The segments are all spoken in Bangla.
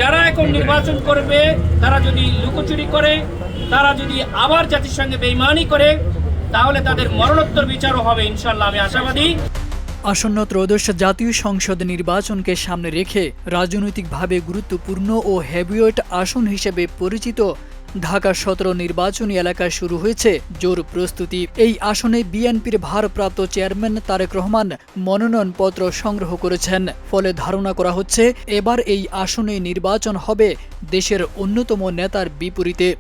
যারা এখন নির্বাচন করবে তারা যদি লুকোচুরি করে, তারা যদি আবার জাতির সঙ্গে বেইমানি করে, তাহলে তাদের মরণোত্তর বিচারও হবে ইনশাল্লাহ, আমি আশাবাদী। আসন্ন ত্রয়োদশ জাতীয় সংসদ নির্বাচনকে সামনে রেখে রাজনৈতিকভাবে গুরুত্বপূর্ণ ও হেভিওয়েট আসন হিসেবে পরিচিত ঢাকা ১৭ নির্বাচনী এলাকায় শুরু হয়েছে জোর প্রস্তুতি। এই আসনে বিএনপির ভারপ্রাপ্ত চেয়ারম্যান তারেক রহমান মনোনয়নপত্র সংগ্রহ করেছেন। ফলে ধারণা করা হচ্ছে এবার এই আসনে নির্বাচন হবে দেশের অন্যতম নেতার বিপরীতে।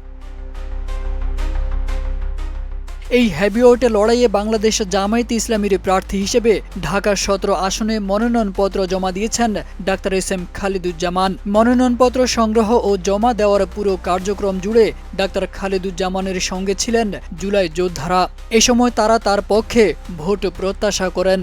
এই হেভিওয়েট লড়াইয়ে বাংলাদেশ জামায়াতে ইসলামীর প্রার্থী হিসেবে ঢাকা ১৭ আসনে মনোনয়নপত্র জমা দিয়েছেন ডাক্তার এস.এম. খালিদুজ্জামান। মনোনয়নপত্র সংগ্রহ ও জমা দেওয়ার পুরো কার্যক্রম জুড়ে ডাক্তার খালিদুজ্জামানের সঙ্গে ছিলেন জুলাই যোদ্ধারা। এ সময় তারা তার পক্ষে ভোট প্রত্যাশা করেন।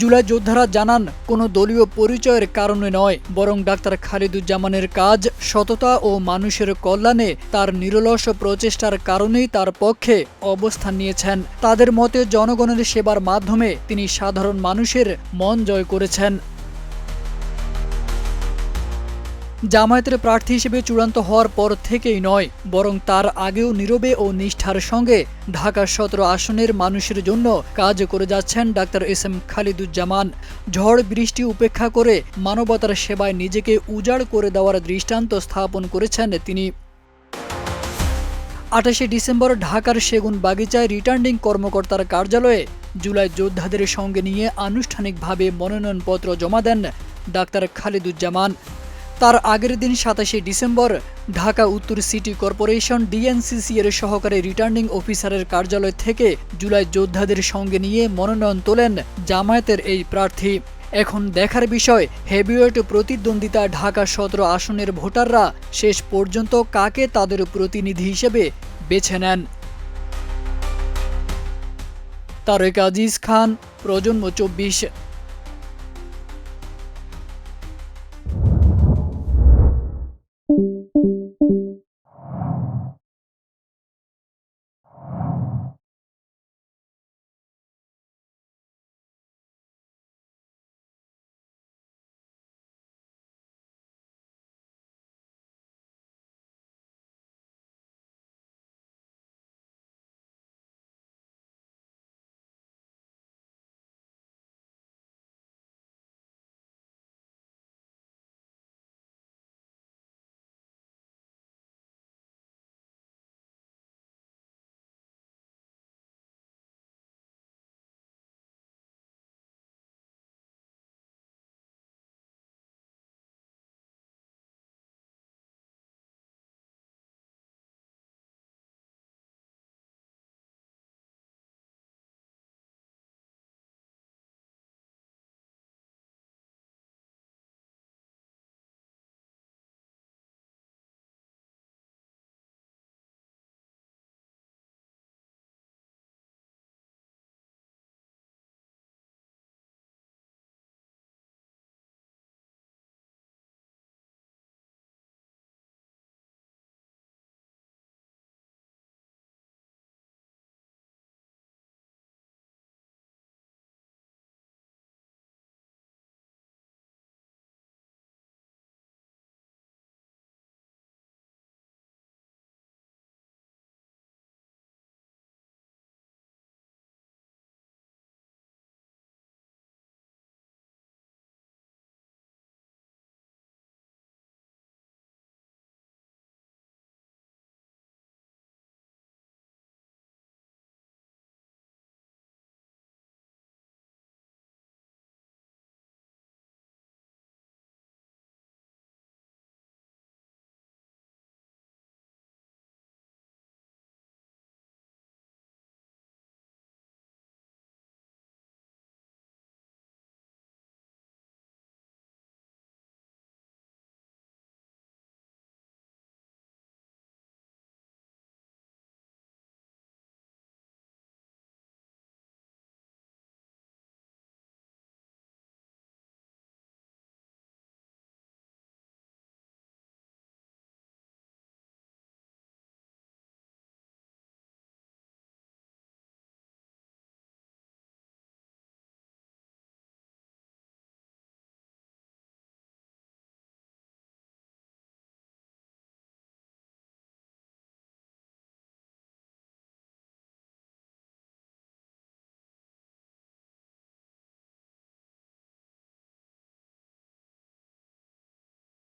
জুলাই যোদ্ধারা জানান, কোনো দলীয় পরিচয়ের কারণে নয়, বরং ডাক্তার খালিদুজ্জামানের কাজ, সততা ও মানুষের কল্যাণে তার নিরলস প্রচেষ্টার কারণেই তার পক্ষে অবস্থান নিয়েছেন। তাদের মতে জনগণের সেবার মাধ্যমে তিনি সাধারণ মানুষের মন জয় করেছেন। জামায়াতের প্রার্থী হিসেবে চূড়ান্ত হওয়ার পর থেকেই নয়, বরং তার আগেও নীরবে ও নিষ্ঠার সঙ্গে ঢাকা ১৭ আসনের মানুষের জন্য কাজ করে যাচ্ছেন ডাক্তার এস.এম. খালিদুজ্জামান। ঝড় বৃষ্টি উপেক্ষা করে মানবতার সেবায় নিজেকে উজাড় করে দেওয়ার দৃষ্টান্ত স্থাপন করেছেন তিনি। ২৮ ডিসেম্বর ঢাকার সেগুন বাগিচায় রিটার্নিং কর্মকর্তার কার্যালয়ে জুলাই যোদ্ধাদের সঙ্গে নিয়ে আনুষ্ঠানিকভাবে মনোনয়নপত্র জমা দেন ডাক্তার খালিদুজ্জামান। তার আগের দিন ২৭ ডিসেম্বর ঢাকা উত্তর সিটি কর্পোরেশন ডিএনসিসি এর সহকারী রিটার্নিং অফিসারের কার্যালয় থেকে জুলাই যোদ্ধাদের সঙ্গে নিয়ে মনোনয়ন তোলেন জামায়াতের এই প্রার্থী। এখন দেখার বিষয়, হেভিওয়েট প্রতিদ্বন্দ্বিতা ঢাকা ১৭ আসনের ভোটাররা শেষ পর্যন্ত কাকে তাদের প্রতিনিধি হিসেবে বেছে নেন। তারেক আজিজ খান, প্রজন্ম ২৪।